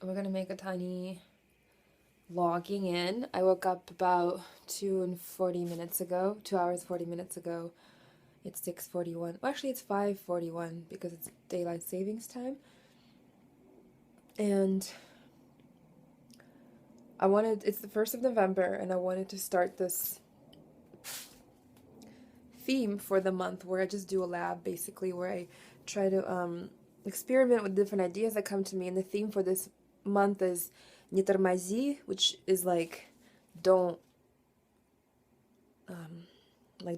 we're gonna make a tiny logging in. I woke up about 2 hours 40 minutes ago. 2 hours 40 minutes ago. It's 6:41. Well, actually, it's 5:41 because it's daylight savings time. And it's the 1st of November, and I wanted to start this theme for the month where I just do a lab, basically, where I try to experiment with different ideas that come to me. And the theme for this month is не тормози, which is don't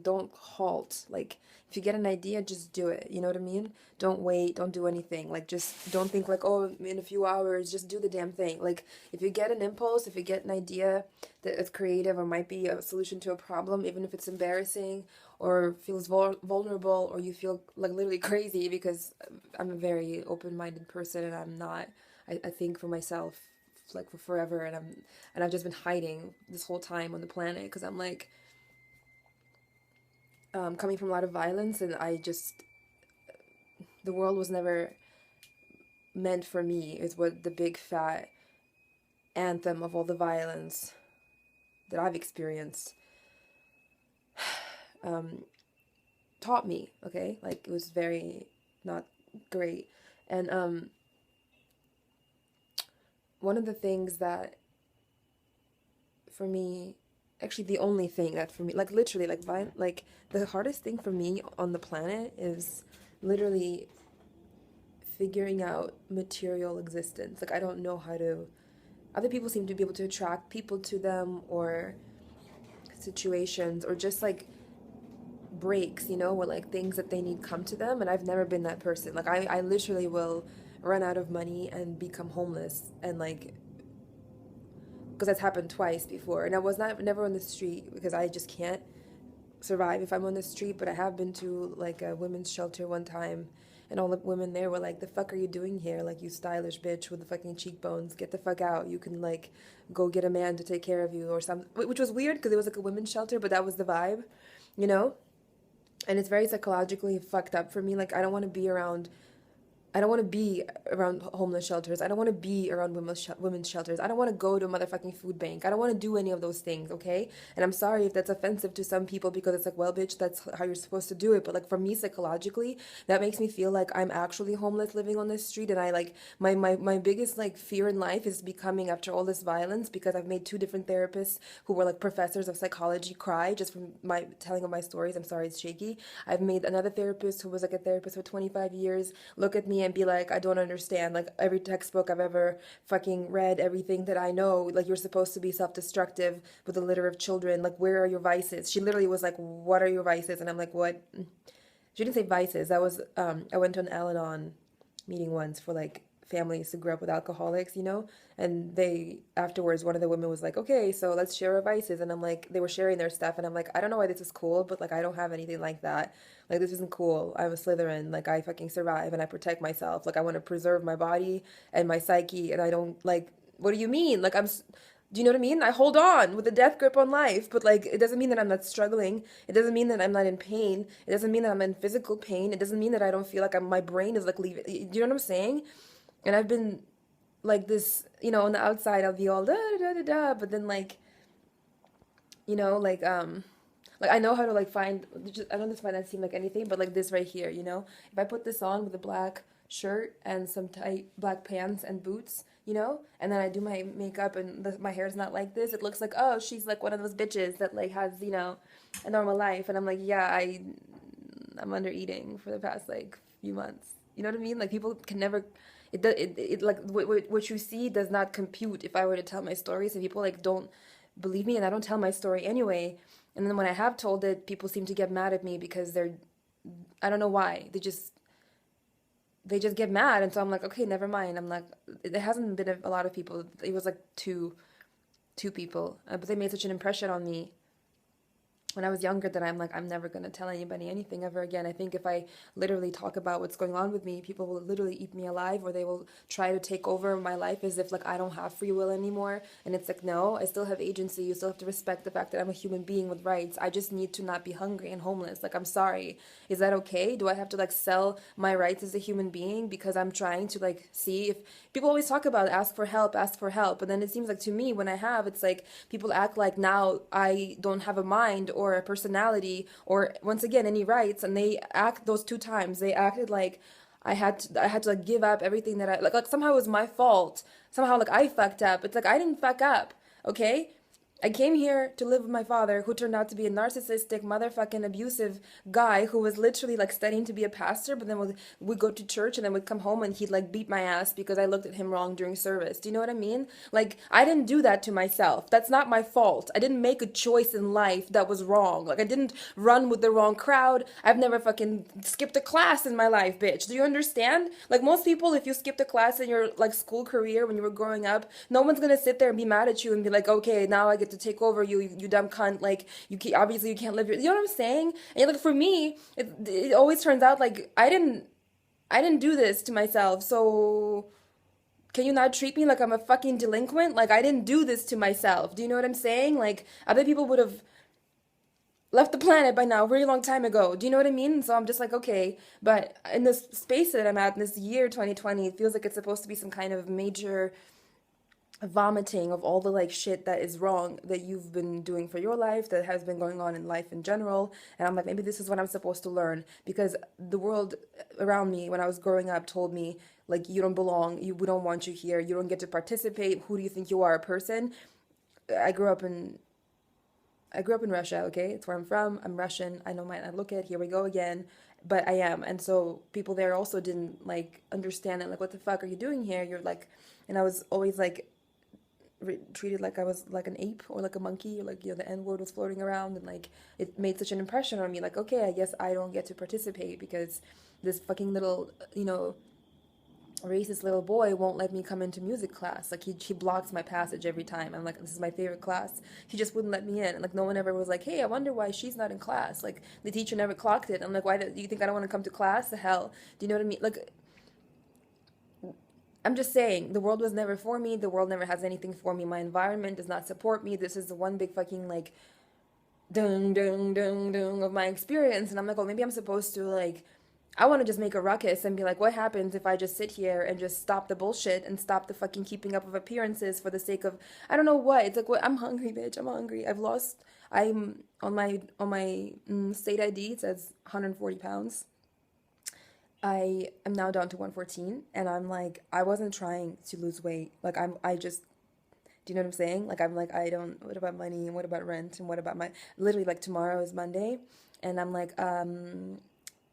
don't halt. Like, if you get an idea, just do it. You know what I mean? Don't wait, don't do anything. Like, just don't think like, oh, in a few hours, just do the damn thing. Like, if you get an impulse, if you get an idea that is creative or might be a solution to a problem, even if it's embarrassing or feels vulnerable, or you feel like literally crazy, because I'm a very open-minded person, and I'm not, I think for myself like for forever, and I've just been hiding this whole time on the planet because I'm like, coming from a lot of violence, and the world was never meant for me, is what the big fat anthem of all the violence that I've experienced taught me, okay? Like, it was very not great. And one of the things that for me, actually the only thing that for me, like literally, like the hardest thing for me on the planet is literally figuring out material existence. Like, I don't know how to, other people seem to be able to attract people to them, or situations, or just like breaks, where like things that they need come to them, and I've never been that person. Like, I literally will run out of money and become homeless, and like, because that's happened twice before, and I was never on the street because I just can't survive if I'm on the street. But I have been to like a women's shelter one time, and all the women there were like, the fuck are you doing here? Like, you stylish bitch with the fucking cheekbones, get the fuck out. You can like go get a man to take care of you or something, which was weird because it was like a women's shelter, but that was the vibe, you know? And it's very psychologically fucked up for me. Like, I don't want to be around homeless shelters. I don't want to be around women's shelters. I don't want to go to a motherfucking food bank. I don't want to do any of those things, okay? And I'm sorry if that's offensive to some people, because it's like, well, bitch, that's how you're supposed to do it. But like, for me, psychologically, that makes me feel like I'm actually homeless living on this street. And I like, my biggest like fear in life is becoming, after all this violence, because I've made two different therapists who were like professors of psychology cry just from my telling of my stories. I'm sorry, it's shaky. I've made another therapist who was like a therapist for 25 years look at me and be like, I don't understand. Like, every textbook I've ever fucking read, everything that I know, like, you're supposed to be self-destructive with a litter of children. Like, where are your vices? She literally was like, what are your vices? And I'm like, what? She didn't say vices. I went to an Al-Anon meeting once for like families who grew up with alcoholics, and they, afterwards, one of the women was like, okay, so let's share our vices. And I'm like, they were sharing their stuff, and I'm like, I don't know why this is cool, but like, I don't have anything like that. Like, this isn't cool. I'm a Slytherin. Like, I fucking survive and I protect myself. Like, I want to preserve my body and my psyche, and I don't like, what do you mean? Like, do you know what I mean? I hold on with a death grip on life, but like, it doesn't mean that I'm not struggling. It doesn't mean that I'm not in pain. It doesn't mean that I'm in physical pain. It doesn't mean that I don't feel like my brain is like leaving. Do you know what I'm saying? And I've been like this, on the outside, I'll be all da da da da da, but then like, like, I know how to like find, I don't know if that seem like anything, but like this right here, if I put this on with a black shirt and some tight black pants and boots, and then I do my makeup, and my hair's not like this, it looks like, oh, she's like one of those bitches that like has, a normal life. And I'm like, yeah, I'm under eating for the past like few months. You know what I mean? Like, people can never, it like what you see does not compute if I were to tell my stories, and people like don't believe me, and I don't tell my story anyway. And then when I have told it, people seem to get mad at me because I don't know why. They just get mad. And so I'm like, okay, never mind. I'm like, there hasn't been a lot of people. It was like two people, but they made such an impression on me. when I was younger that I'm like, I'm never going to tell anybody anything ever again. I think if I literally talk about what's going on with me, people will literally eat me alive, or they will try to take over my life as if like I don't have free will anymore. And it's like, no, I still have agency. You still have to respect the fact that I'm a human being with rights. I just need to not be hungry and homeless. Like, I'm sorry. Is that okay? Do I have to like sell my rights as a human being because I'm trying to like see if people always talk about ask for help, ask for help. But then it seems like to me, when I have, it's like people act like now I don't have a mind or a personality or once again any rights, and they act those two times. They acted like I had to like give up everything that I like somehow it was my fault. Somehow like I fucked up. It's like I didn't fuck up, okay? I came here to live with my father, who turned out to be a narcissistic, motherfucking abusive guy who was literally like studying to be a pastor, but then would go to church and then would come home and he'd like beat my ass because I looked at him wrong during service. Do you know what I mean? Like, I didn't do that to myself. That's not my fault. I didn't make a choice in life that was wrong. Like, I didn't run with the wrong crowd. I've never fucking skipped a class in my life, bitch. Do you understand? Like, most people, if you skipped a class in your like school career when you were growing up, no one's gonna sit there and be mad at you and be like, okay, now I get to take over you dumb cunt. Like, obviously you can't live your, you know what I'm saying? And like, for me, it always turns out like I didn't do this to myself. So can you not treat me like I'm a fucking delinquent? Like, I didn't do this to myself. Do you know what I'm saying? Like, other people would have left the planet by now, a very long time ago. Do you know what I mean? So I'm just like, okay, but in this space that I'm at, in this year 2020, it feels like it's supposed to be some kind of major vomiting of all the like shit that is wrong that you've been doing for your life, that has been going on in life in general. And I'm like, maybe this is what I'm supposed to learn, because the world around me when I was growing up told me like, you don't belong, we don't want you here, you don't get to participate, who do you think you are, a person? I grew up in I grew up in Russia, okay? It's where I'm from. I'm Russian. I know I look at, here we go again. But I am. And so people there also didn't like understand it. Like, what the fuck are you doing here? You're like, and I was always like treated like I was like an ape or like a monkey, or like, the N word was floating around, and like it made such an impression on me. Like, okay, I guess I don't get to participate because this fucking little, racist little boy won't let me come into music class. Like, he blocks my passage every time. I'm like, this is my favorite class. He just wouldn't let me in. And like, no one ever was like, hey, I wonder why she's not in class. Like, the teacher never clocked it. I'm like, why do you think I don't want to come to class? The hell? Do you know what I mean? Like, I'm just saying, the world was never for me. The world never has anything for me. My environment does not support me. This is the one big fucking like dung dung dung dung of my experience. And I'm like, oh, maybe I'm supposed to like, I want to just make a ruckus and be like, what happens if I just sit here and just stop the bullshit and stop the fucking keeping up of appearances for the sake of, I don't know what. It's like, what? I'm hungry, bitch. I'm hungry. I'm on my state ID, it says 140 pounds. I am now down to 114, and I'm like, I wasn't trying to lose weight. Like, I just, do you know what I'm saying? Like, I'm like, I don't, what about money, and what about rent, and what about literally, like, tomorrow is Monday, and I'm like,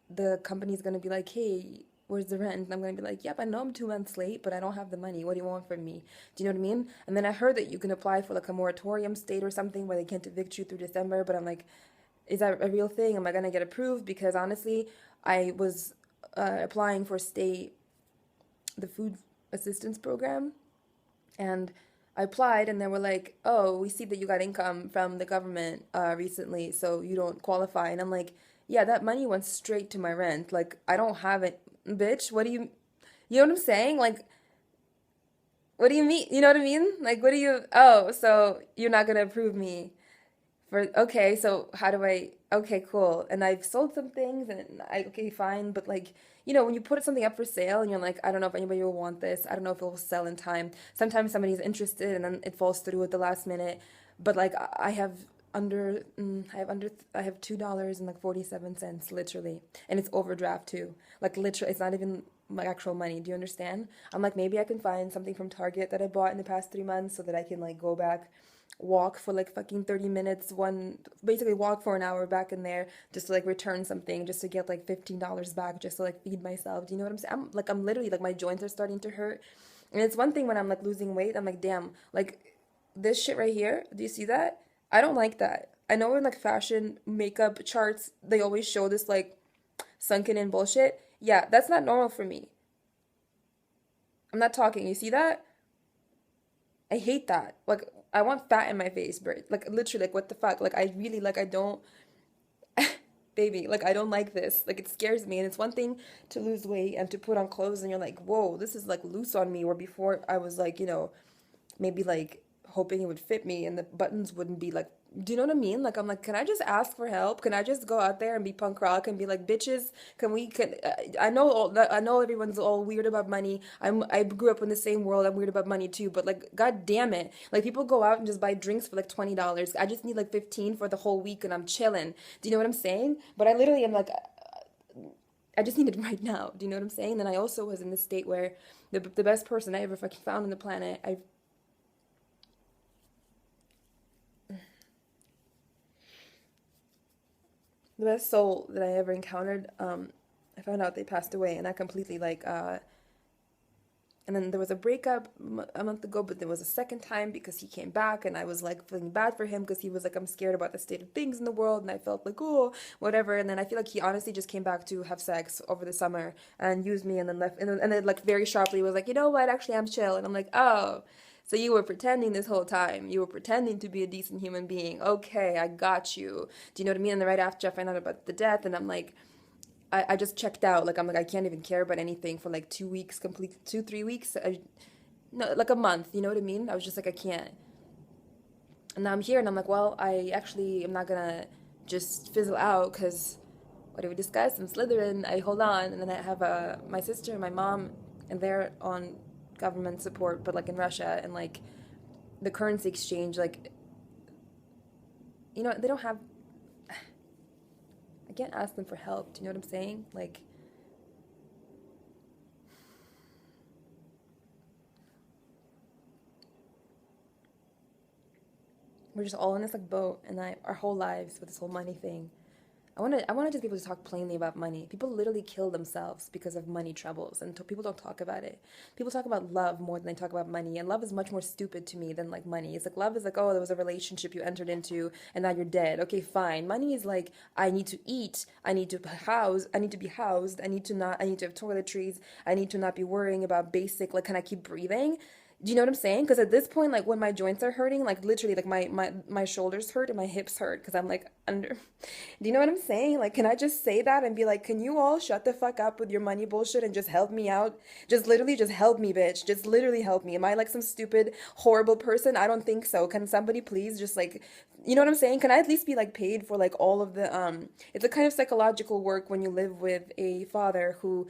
the company's gonna be like, hey, where's the rent? And I'm gonna be like, yep, I know I'm 2 months late, but I don't have the money. What do you want from me? Do you know what I mean? And then I heard that you can apply for like a moratorium state or something where they can't evict you through December, but I'm like, is that a real thing? Am I gonna get approved? Because honestly, I was applying for the food assistance program, and I applied, and they were like, oh, we see that you got income from the government recently, so you don't qualify. And I'm like, yeah, that money went straight to my rent. Like, I don't have it, bitch. You know what I'm saying? Like, what do you mean? You know what I mean? Like, oh, so you're not gonna approve me okay, so how do okay, cool. And I've sold some things, and okay, fine. But like, when you put something up for sale and you're like, I don't know if anybody will want this. I don't know if it will sell in time. Sometimes somebody's interested and then it falls through at the last minute. But like, I have $2 and like 47 cents, literally. And it's overdraft too. Like, literally, it's not even my actual money. Do you understand? I'm like, maybe I can find something from Target that I bought in the past 3 months so that I can like go back, walk for like fucking 30 minutes, basically walk for an hour back in there just to like return something, just to get like $15 back, just to like feed myself. Do you know what I'm saying? I'm literally like, my joints are starting to hurt. And it's one thing when I'm like losing weight, I'm like, damn, like this shit right here, do you see that? I don't like that. I know in like fashion makeup charts, they always show this like sunken in bullshit. Yeah, that's not normal for me. I'm not talking. You see that? I hate that. Like, I want fat in my face, bro. Like literally, like what the fuck? Like I really like I don't baby, like I don't like this. Like it scares me. And it's one thing to lose weight and to put on clothes and you're like, whoa, this is like loose on me. Where before I was like, maybe like hoping it would fit me and the buttons wouldn't be like, do you know what I mean? Like I'm like, can I just ask for help? Can I just go out there and be punk rock and be like, bitches, I know all that, I know everyone's all weird about money. I grew up in the same world. I'm weird about money too, but like god damn it. Like people go out and just buy drinks for like $20. I just need like 15 for the whole week and I'm chilling. Do you know what I'm saying? But I literally am like I just need it right now. Do you know what I'm saying? Then I also was in this state where the best person I ever fucking found on the planet, the best soul that I ever encountered, I found out they passed away, and I completely like. And then there was a breakup a month ago, but there was a second time because he came back, and I was like feeling bad for him because he was like, I'm scared about the state of things in the world, and I felt like, oh, whatever. And then I feel like he honestly just came back to have sex over the summer and used me, and then left, and then like very sharply was like, you know what? Actually, I'm chill, and I'm like, oh. So you were pretending this whole time. You were pretending to be a decent human being. Okay, I got you. Do you know what I mean? And then right after I found out about the death, and I'm like, I just checked out. Like I'm like I can't even care about anything for like 2 weeks, complete 2 3 weeks. No, like a month. You know what I mean? I was just like I can't. And now I'm here, and I'm like, well, I actually am not gonna just fizzle out because what did we discuss? I'm Slytherin. I hold on, and then I have my sister and my mom, and they're on government support, but like in Russia, and like the currency exchange, like they don't have. I can't ask them for help. Do you know what I'm saying? Like, we're just all in this like boat, and our whole lives with this whole money thing. I want to just be able to talk plainly about money. People literally kill themselves because of money troubles, and people don't talk about it. People talk about love more than they talk about money, and love is much more stupid to me than like money. It's like love is like, oh, there was a relationship you entered into, and now you're dead. Okay, fine. Money is like, I need to eat, I need to house, I need to be housed, I need to have toiletries, I need to not be worrying about basic, like, can I keep breathing? Do you know what I'm saying? Because at this point, like when my joints are hurting, like literally, like my shoulders hurt and my hips hurt because I'm like under. Do you know what I'm saying? Like, can I just say that and be like, can you all shut the fuck up with your money bullshit and just help me out? Just literally, just help me, bitch. Just literally help me. Am I like some stupid, horrible person? I don't think so. Can somebody please just like, you know what I'm saying? Can I at least be like paid for like all of the. It's a kind of psychological work when you live with a father who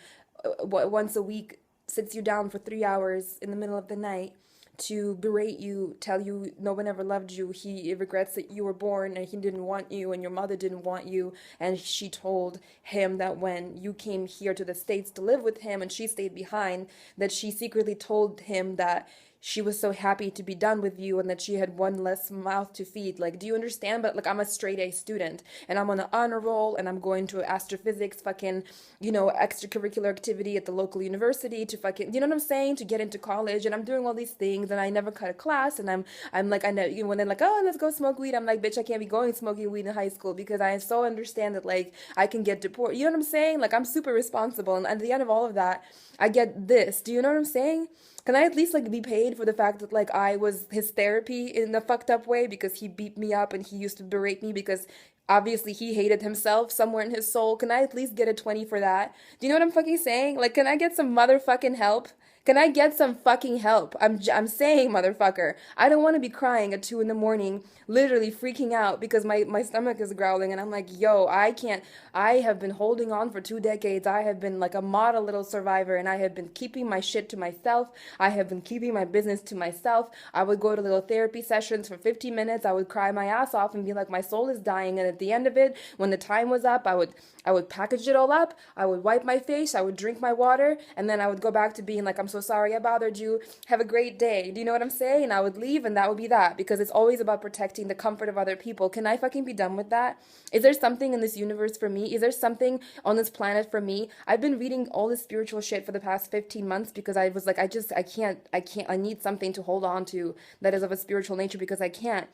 once a week sits you down for 3 hours in the middle of the night to berate you, tell you no one ever loved you. He regrets that you were born and he didn't want you and your mother didn't want you. And she told him that when you came here to the States to live with him and she stayed behind, that she secretly told him that she was so happy to be done with you and that she had one less mouth to feed. Like, do you understand? But like, I'm a straight A student and I'm on the honor roll and I'm going to astrophysics fucking, extracurricular activity at the local university to fucking, you know what I'm saying? To get into college, and I'm doing all these things and I never cut a class, and I'm like, I know, when they're like, oh, let's go smoke weed, I'm like, bitch, I can't be going smoking weed in high school because I so understand that like I can get deported. You know what I'm saying? Like, I'm super responsible, and at the end of all of that, I get this. Do you know what I'm saying? Can I at least like be paid for the fact that like I was his therapy in a fucked up way because he beat me up and he used to berate me because obviously he hated himself somewhere in his soul? Can I at least get a 20 for that? Do you know what I'm fucking saying? Like, can I get some motherfucking help? Can I get some fucking help? I'm saying, motherfucker. I don't want to be crying at 2 in the morning, literally freaking out because my stomach is growling and I'm like, yo, I can't. I have been holding on for 2 decades. I have been like a model little survivor, and I have been keeping my shit to myself. I have been keeping my business to myself. I would go to little therapy sessions for 15 minutes. I would cry my ass off and be like, my soul is dying. And at the end of it, when the time was up, I would package it all up. I would wipe my face. I would drink my water, and then I would go back to being like, I'm so sorry I bothered you. Have a great day. Do you know what I'm saying? And I would leave, and that would be that, because it's always about protecting the comfort of other people. Can I fucking be done with that? Is there something in this universe for me? Is there something on this planet for me? I've been reading all this spiritual shit for the past 15 months because I was like, I need something to hold on to that is of a spiritual nature, because I can't.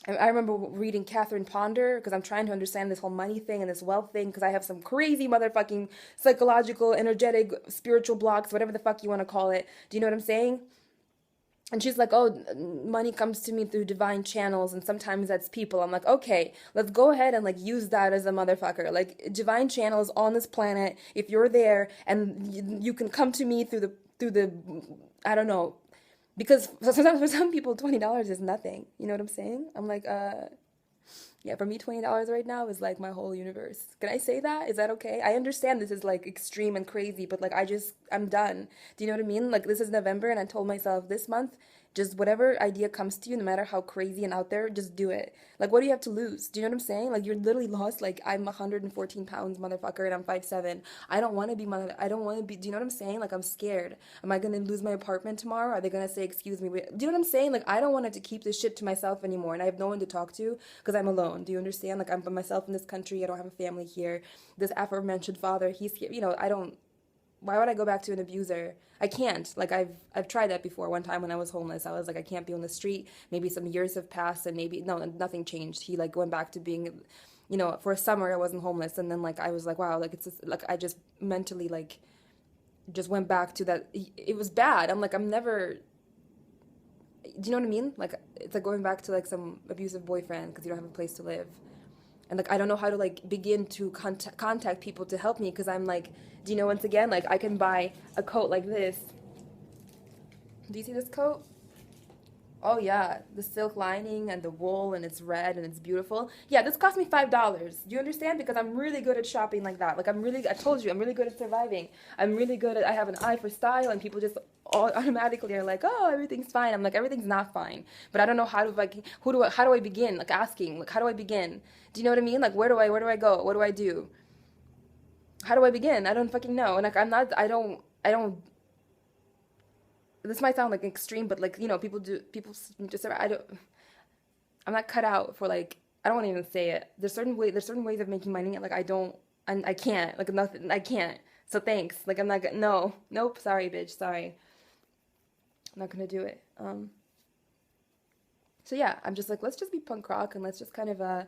I remember reading Catherine Ponder because I'm trying to understand this whole money thing and this wealth thing because I have some crazy motherfucking psychological, energetic, spiritual blocks, whatever the fuck you want to call it. Do you know what I'm saying? And she's like, oh, money comes to me through divine channels, and sometimes that's people. I'm like, okay, let's go ahead and like use that as a motherfucker. Like divine channels on this planet. If you're there and you can come to me through the, I don't know, because for some people $20 is nothing. You know what I'm saying? I'm like, yeah, for me, $20 right now is like my whole universe. Can I say that? Is that okay? I understand this is like extreme and crazy, but like I'm done. Do you know what I mean? Like this is November, and I told myself this month, just whatever idea comes to you, no matter how crazy and out there, just do it. Like, what do you have to lose? Do you know what I'm saying? Like, you're literally lost. Like, I'm 114 pounds, motherfucker, and I'm 5'7". I don't want to be I don't want to be. Do you know what I'm saying? Like, I'm scared. Am I gonna lose my apartment tomorrow? Are they gonna say, excuse me? Wait. Do you know what I'm saying? Like, I don't want to keep this shit to myself anymore, and I have no one to talk to because I'm alone. Do you understand? Like, I'm by myself in this country. I don't have a family here. This aforementioned father, he's here. You know, I don't. Why would I go back to an abuser? I can't. Like I've tried that before. One time when I was homeless, I was like, I can't be on the street. Maybe some years have passed, and maybe no, nothing changed. He like went back to being, you know, for a summer I wasn't homeless, and then like I was like, wow, like it's just, like I just mentally like just went back to that. It was bad. I'm like, I'm never. Do you know what I mean? Like it's like going back to like some abusive boyfriend because you don't have a place to live, and like I don't know how to like begin to contact people to help me because I'm like, do you know, once again, like I can buy a coat like this. Do you see this coat? Oh yeah, the silk lining and the wool, and it's red and it's beautiful. Yeah, this cost me $5. Do you understand? Because I'm really good at shopping like that. Like I told you, I'm really good at surviving. I have an eye for style, and people just all automatically are like, oh, everything's fine. I'm like, everything's not fine. But I don't know how to like, how do I begin? Like asking, like, how do I begin? Do you know what I mean? Like, where do I go? What do I do? How do I begin? I don't fucking know. And like, I don't, this might sound like extreme, but like, you know, people just, I'm not cut out for like, I don't want to even say it. There's certain ways of making money. Like, I can't, like nothing, I can't. So thanks. Like, I'm not gonna, no, nope, sorry, bitch, sorry. I'm not gonna do it. So yeah, I'm just like, let's just be punk rock and let's just kind of,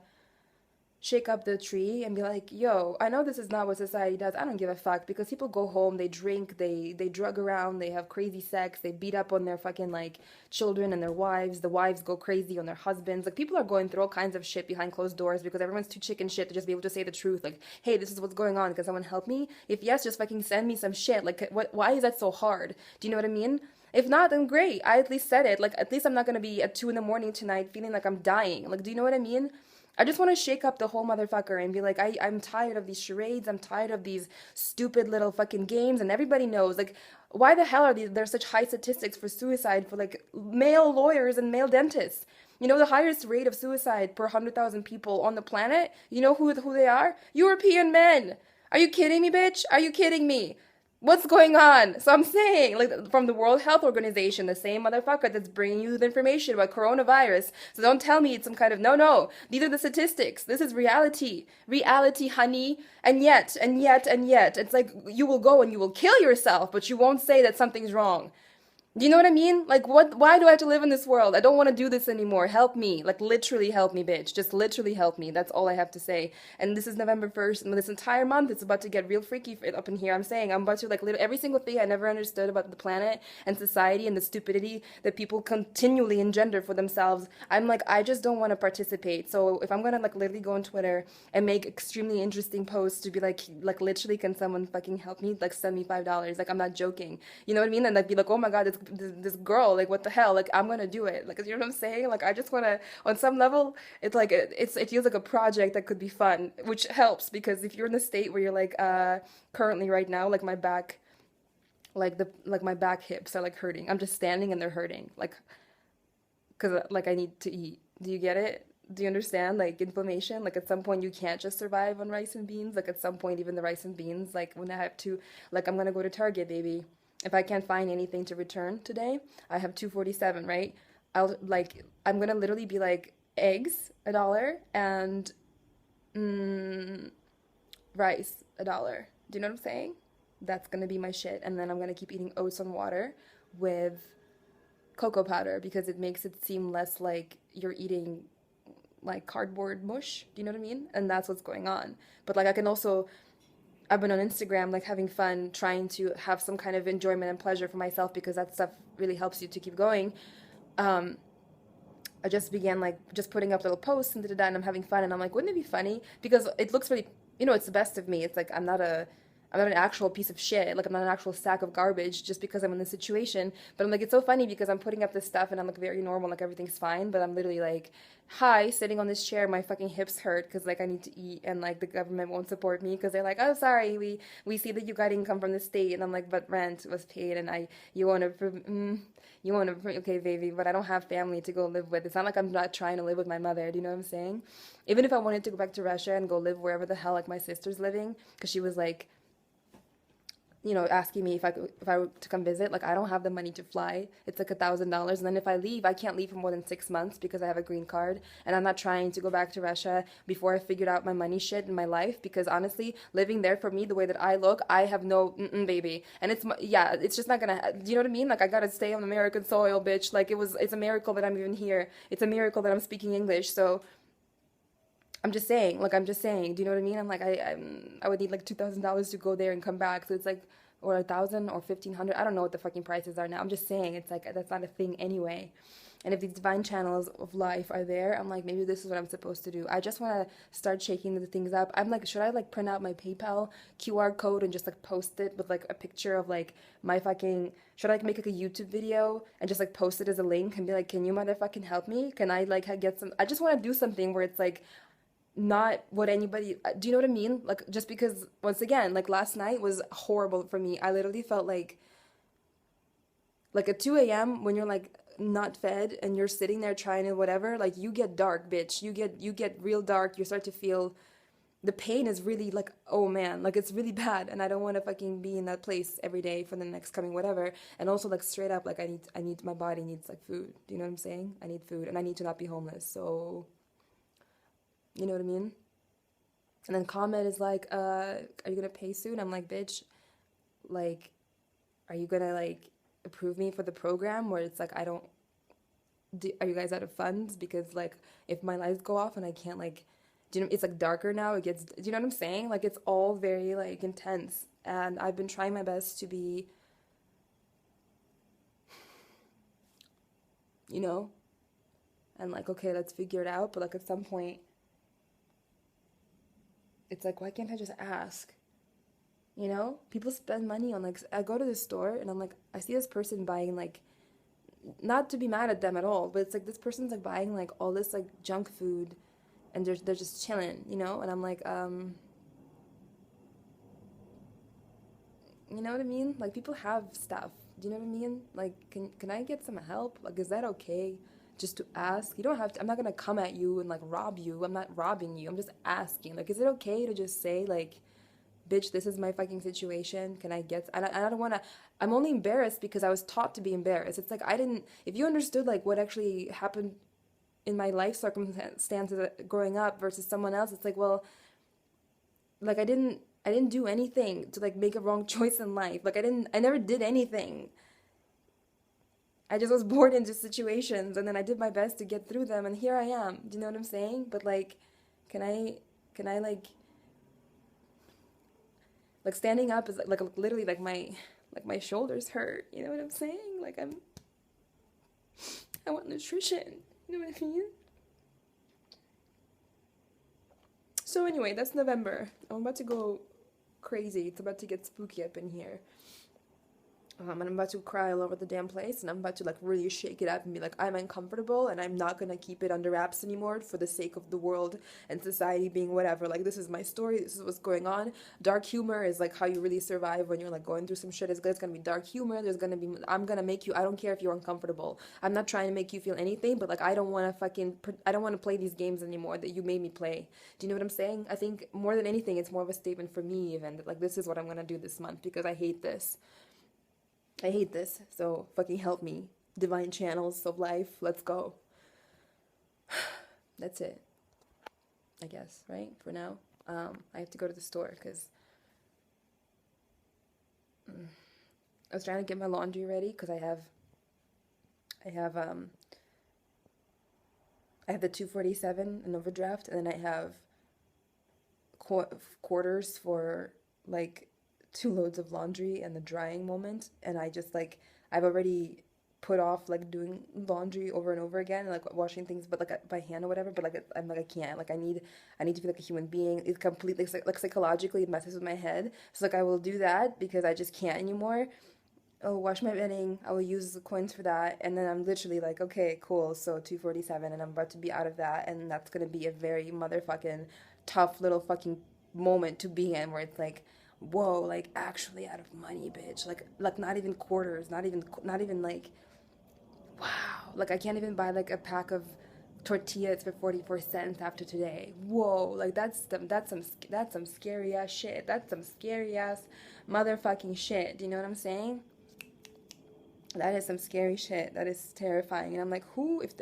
shake up the tree and be like, yo, I know this is not what society does. I don't give a fuck because people go home, they drink, they drug around, they have crazy sex, they beat up on their fucking like children and their wives. The wives go crazy on their husbands. Like people are going through all kinds of shit behind closed doors because everyone's too chicken shit to just be able to say the truth. Like, hey, this is what's going on. Can someone help me? If yes, just fucking send me some shit. Like, what? Why is that so hard? Do you know what I mean? If not, then great. I at least said it. Like, at least I'm not gonna be at 2 in the morning tonight feeling like I'm dying. Like, do you know what I mean? I just want to shake up the whole motherfucker and be like, I'm tired of these charades. I'm tired of these stupid little fucking games. And everybody knows, like, why the hell are there such high statistics for suicide for like male lawyers and male dentists? You know, the highest rate of suicide per 100,000 people on the planet, you know who they are? European men. Are you kidding me, bitch? Are you kidding me? What's going on? So I'm saying, like, from the World Health Organization, the same motherfucker that's bringing you the information about coronavirus. So don't tell me it's some kind of, no, no. These are the statistics. This is reality. Reality, honey. And yet, it's like you will go and you will kill yourself, but you won't say that something's wrong. Do you know what I mean? Like, what? Why do I have to live in this world? I don't want to do this anymore. Help me. Like, literally help me, bitch. Just literally help me. That's all I have to say. And this is November 1st, and this entire month, it's about to get real freaky up in here. I'm saying I'm about to, like, every single thing I never understood about the planet and society and the stupidity that people continually engender for themselves. I'm like, I just don't want to participate. So if I'm going to, like, literally go on Twitter and make extremely interesting posts to be like, literally, can someone fucking help me? Like, send me $5. Like, I'm not joking. You know what I mean? And, like, be like, oh my God, this girl, like, what the hell, like, I'm gonna do it, like, you know what I'm saying? Like, I just want to, on some level, it's like it feels like a project that could be fun, which helps because if you're in the state where you're like currently right now, like my back, like my back hips are like hurting. I'm just standing and they're hurting, like, because like I need to eat. Do you get it? Do you understand? Like inflammation, like at some point you can't just survive on rice and beans. Like at some point even the rice and beans, like when I have to, like, I'm gonna go to Target, baby. If I can't find anything to return today, I have 247, right? I'm gonna literally be like eggs $1 and mm, rice $1. Do you know what I'm saying? That's gonna be my shit. And then I'm gonna keep eating oats and water with cocoa powder because it makes it seem less like you're eating like cardboard mush. Do you know what I mean? And that's what's going on. But like I can also, I've been on Instagram like having fun trying to have some kind of enjoyment and pleasure for myself because that stuff really helps you to keep going. Um, I just began like just putting up little posts and da, and I'm having fun and I'm like, wouldn't it be funny? Because it looks really, it's the best of me. It's like I'm not an actual piece of shit. Like I'm not an actual sack of garbage just because I'm in this situation. But I'm like, it's so funny because I'm putting up this stuff and I'm like very normal, like everything's fine. But I'm literally like, hi, sitting on this chair, my fucking hips hurt because like I need to eat and like the government won't support me because they're like, oh sorry, we see that you got income from the state and I'm like, but rent was paid and you want to. You want to, okay, baby, but I don't have family to go live with. It's not like I'm not trying to live with my mother. Do you know what I'm saying? Even if I wanted to go back to Russia and go live wherever the hell like my sister's living, because she was like, asking me if I were to come visit, like I don't have the money to fly. It's like $1,000, and then if I leave, I can't leave for more than 6 months because I have a green card, and I'm not trying to go back to Russia before I figured out my money shit in my life. Because honestly, living there for me, the way that I look, I have no baby, and yeah, it's just not gonna. Do you know what I mean? Like I gotta stay on American soil, bitch. Like it's a miracle that I'm even here. It's a miracle that I'm speaking English. So I'm just saying. Do you know what I mean? I'm like, I would need like $2,000 to go there and come back. So it's like, or 1,000 or 1,500. I don't know what the fucking prices are now. I'm just saying, it's like that's not a thing anyway. And if these divine channels of life are there, I'm like, maybe this is what I'm supposed to do. I just want to start shaking the things up. I'm like, should I like print out my PayPal QR code and just like post it with like a picture of like my fucking, should I like make like a YouTube video and just like post it as a link and be like, can you motherfucking help me? Can I like get some, I just want to do something where it's like, not what anybody, do you know what I mean? Like just because once again, like last night was horrible for me. I literally felt like at 2 a.m. when you're like not fed and you're sitting there trying to whatever, like you get dark, bitch. You get real dark. You start to feel the pain is really like, oh man, like it's really bad and I don't want to fucking be in that place every day for the next coming whatever. And also like straight up like I need my body needs like food. Do you know what I'm saying? I need food and I need to not be homeless. So you know what I mean? And then comment is like, are you gonna pay soon? I'm like, bitch, like, are you gonna like approve me for the program where it's like I don't are you guys out of funds? Because like if my lights go off and I can't like do you know it's like darker now, it gets do you know what I'm saying? Like it's all very like intense. And I've been trying my best to be, you know, and like, okay, let's figure it out. But like at some point it's like, why can't I just ask? You know, people spend money on like, I go to the store and I'm like, I see this person buying like, not to be mad at them at all, but it's like this person's like buying like all this like junk food and they're just chilling, you know? And I'm like, you know what I mean? Like people have stuff. Do you know what I mean? Like, can I get some help? Like, is that okay? Just to ask. You don't have to. I'm not gonna come at you and like rob you. I'm not robbing you. I'm just asking. Like, is it okay to just say like, bitch, this is my fucking situation. Can I get? I don't wanna. I'm only embarrassed because I was taught to be embarrassed. It's like I didn't. If you understood like what actually happened in my life circumstances growing up versus someone else, it's like, well, like I didn't do anything to like make a wrong choice in life. Like I never did anything. I just was born into situations and then I did my best to get through them and here I am. Do you know what I'm saying? But like can I like standing up is like literally like my shoulders hurt. You know what I'm saying? Like I want nutrition. You know what I mean? So anyway, that's November. I'm about to go crazy. It's about to get spooky up in here. And I'm about to cry all over the damn place, and I'm about to like really shake it up and be like, I'm uncomfortable, and I'm not gonna keep it under wraps anymore for the sake of the world and society being whatever. Like, this is my story, this is what's going on. Dark humor is like how you really survive when you're like going through some shit. It's gonna be dark humor. I'm gonna make you, I don't care if you're uncomfortable. I'm not trying to make you feel anything, but like, I don't wanna play these games anymore that you made me play. Do you know what I'm saying? I think more than anything, it's more of a statement for me, even that like, this is what I'm gonna do this month because I hate this. I hate this, so fucking help me. Divine channels of life, let's go. That's it, I guess, right? For now. I have to go to the store because I was trying to get my laundry ready because I have I have the 247 in overdraft, and then I have quarters for like 2 loads of laundry and the drying moment, and I just like I've already put off like doing laundry over and over again and like washing things but like by hand or whatever, but like I'm like I can't, like I need to feel like a human being. It completely like psychologically it messes with my head, so like I will do that because I just can't anymore. I'll wash my bedding, I will use the coins for that, and then I'm literally like, okay, cool, so 247 and I'm about to be out of that, and that's gonna be a very motherfucking tough little fucking moment to be in where it's like, whoa, like actually out of money, bitch. Like not even quarters, not even like, wow, like I can't even buy like a pack of tortillas for 44 cents after today. Whoa, like that's some scary ass shit. That's some scary ass motherfucking shit. Do you know what I'm saying? That is some scary shit. That is terrifying. And I'm like, who, if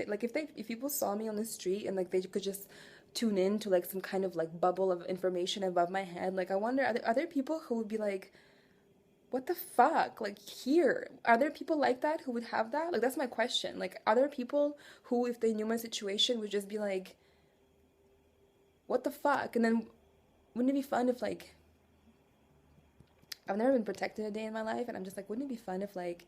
people saw me on the street and like they could just tune in to like some kind of like bubble of information above my head, like I wonder, are there people who would be like, what the fuck? Like, here, are there people like that who would have that? Like, that's my question. Like, are there people who, if they knew my situation, would just be like, what the fuck? And then wouldn't it be fun if like, I've never been protected a day in my life, and I'm just like, wouldn't it be fun if like,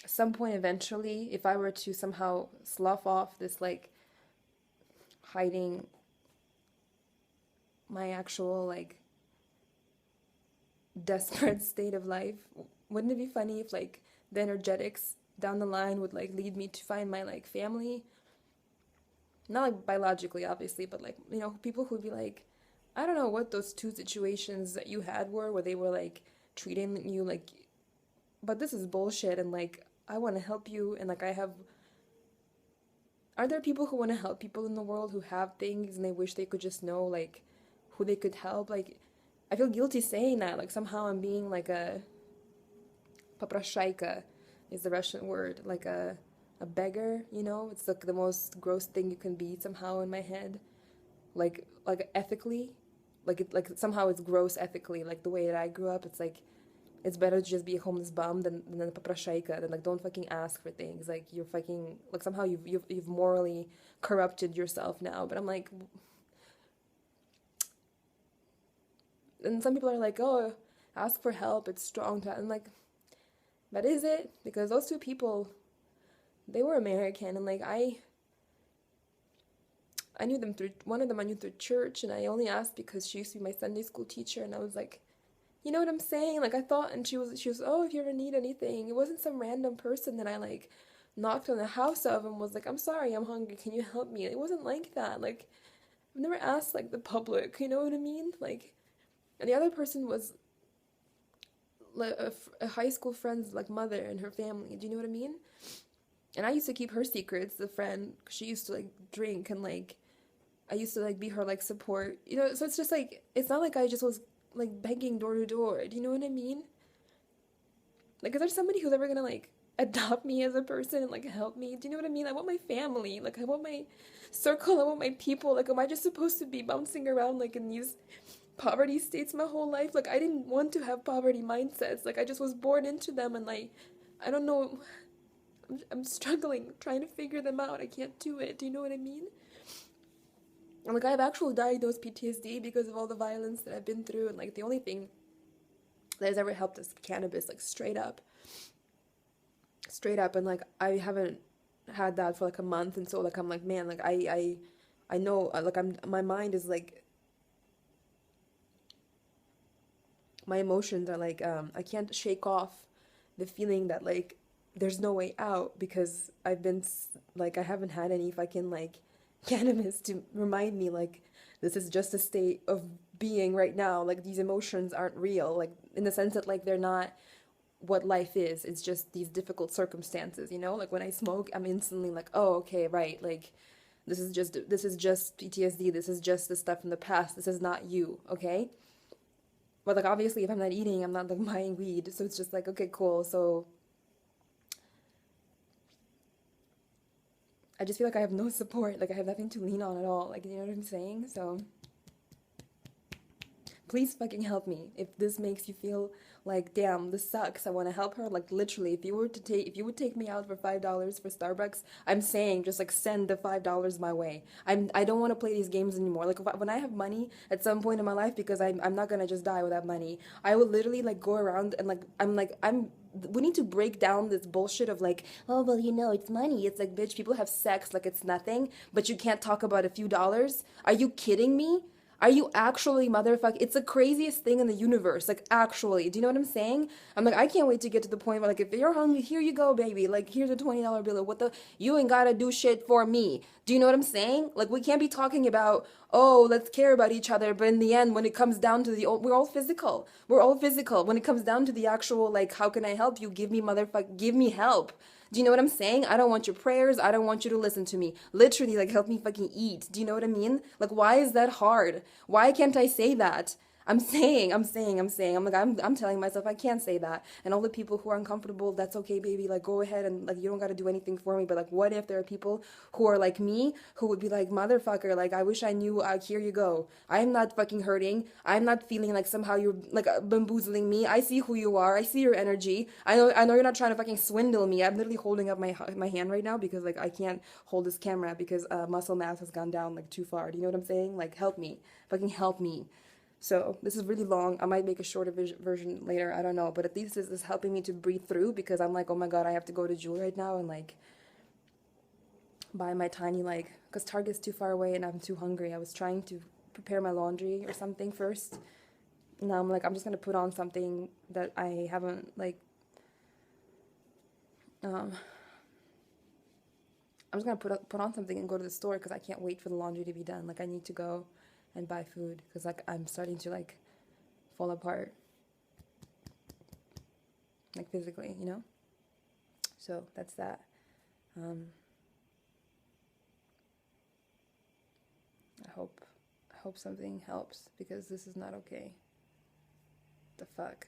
at some point eventually, if I were to somehow slough off this like hiding my actual like desperate state of life, wouldn't it be funny if like the energetics down the line would like lead me to find my like family, not like biologically obviously, but like, people who'd be like, I don't know what those two situations that you had were where they were like treating you like, but this is bullshit, and like I want to help you, and like I have, are there people who want to help people in the world who have things and they wish they could just know like who they could help? Like, I feel guilty saying that, like somehow I'm being like a paprashaika is the Russian word, like a beggar, It's like the most gross thing you can be somehow in my head. Like ethically, like somehow it's gross ethically, like the way that I grew up, it's like it's better to just be a homeless bum than a paprashaika, than like don't fucking ask for things. Like you're fucking like somehow you've morally corrupted yourself now. But I'm like, and some people are like, oh, ask for help, it's strong to, I'm like, but is it? Because those two people, they were American, and like I knew them through, one of them I knew through church, and I only asked because she used to be my Sunday school teacher, and I was like, you know what I'm saying? Like I thought, and she was, oh, if you ever need anything. It wasn't some random person that I like knocked on the house of and was like, I'm sorry, I'm hungry, can you help me? It wasn't like that. Like I've never asked like the public, you know what I mean? Like, and the other person was like a high school friend's like mother and her family. Do you know what I mean? And I used to keep her secrets, the friend, 'cause she used to like drink, and like I used to like be her like support, So it's just like, it's not like I just was like begging door to door. Do you know what I mean? Like, is there somebody who's ever gonna like adopt me as a person and like help me? Do you know what I mean? I want my family. Like, I want my circle. I want my people. Like, am I just supposed to be bouncing around like in these poverty states my whole life? Like, I didn't want to have poverty mindsets. Like, I just was born into them, and like, I don't know. I'm struggling trying to figure them out. I can't do it. Do you know what I mean? And like, I have actual diagnosed PTSD because of all the violence that I've been through, and like the only thing that has ever helped is cannabis, like straight up, and like I haven't had that for like a month, and so like I'm like, man, like I know, like my mind is like, my emotions are like, I can't shake off the feeling that like there's no way out, because like I haven't had any fucking like cannabis to remind me like this is just a state of being right now. Like these emotions aren't real, like in the sense that like they're not what life is. It's just these difficult circumstances, Like when I smoke, I'm instantly like, oh, okay, right, like this is just PTSD. This is just the stuff from the past. This is not you, okay? But like obviously if I'm not eating, I'm not like buying weed. So it's just like, okay, cool. So I just feel like I have no support. Like I have nothing to lean on at all. Like, you know what I'm saying? So Please fucking help me. If this makes you feel like, damn, this sucks, I want to help her. Like literally, if you would take me out for $5 for Starbucks, I'm saying just like send the $5 my way. I don't want to play these games anymore. Like when I have money at some point in my life, because I'm not gonna just die without money. I will literally like go around and I'm we need to break down this bullshit of like, oh well, it's money. It's like, bitch, people have sex like it's nothing, but you can't talk about a few dollars. Are you kidding me? Are you actually motherfucker? It's the craziest thing in the universe. Like, actually. Do you know what I'm saying? I'm like, I can't wait to get to the point where, like, if you're hungry, here you go, baby. Like, here's a $20 bill. What the? You ain't gotta do shit for me. Do you know what I'm saying? Like, we can't be talking about, oh, let's care about each other. But in the end, when it comes down to we're all physical. We're all physical. When it comes down to the actual, like, how can I help you? Give me give me help. Do you know what I'm saying? I don't want your prayers. I don't want you to listen to me. Literally, like, help me fucking eat. Do you know what I mean? Like, why is that hard? Why can't I say that? I'm like, I'm telling myself I can't say that. And all the people who are uncomfortable, that's okay, baby. Like, go ahead and, like, you don't got to do anything for me. But, like, what if there are people who are like me, who would be like, motherfucker, like, I wish I knew, here you go. I'm not fucking hurting. I'm not feeling like somehow you're, like, bamboozling me. I see who you are. I see your energy. I know you're not trying to fucking swindle me. I'm literally holding up my hand right now because, like, I can't hold this camera because muscle mass has gone down, like, too far. Do you know what I'm saying? Like, help me. Fucking help me. So this is really long. I might make a shorter version later. I don't know. But at least this is helping me to breathe through because I'm like, oh my God, I have to go to Jewel right now and like buy my tiny like, because Target's too far away and I'm too hungry. I was trying to prepare my laundry or something first. Now I'm like, I'm just going to put on something that I haven't like, um, I'm just going to put on something and go to the store because I can't wait for the laundry to be done. Like I need to go and buy food because like I'm starting to like fall apart like physically, you know? So that's that. Um, I hope something helps because this is not okay. The fuck?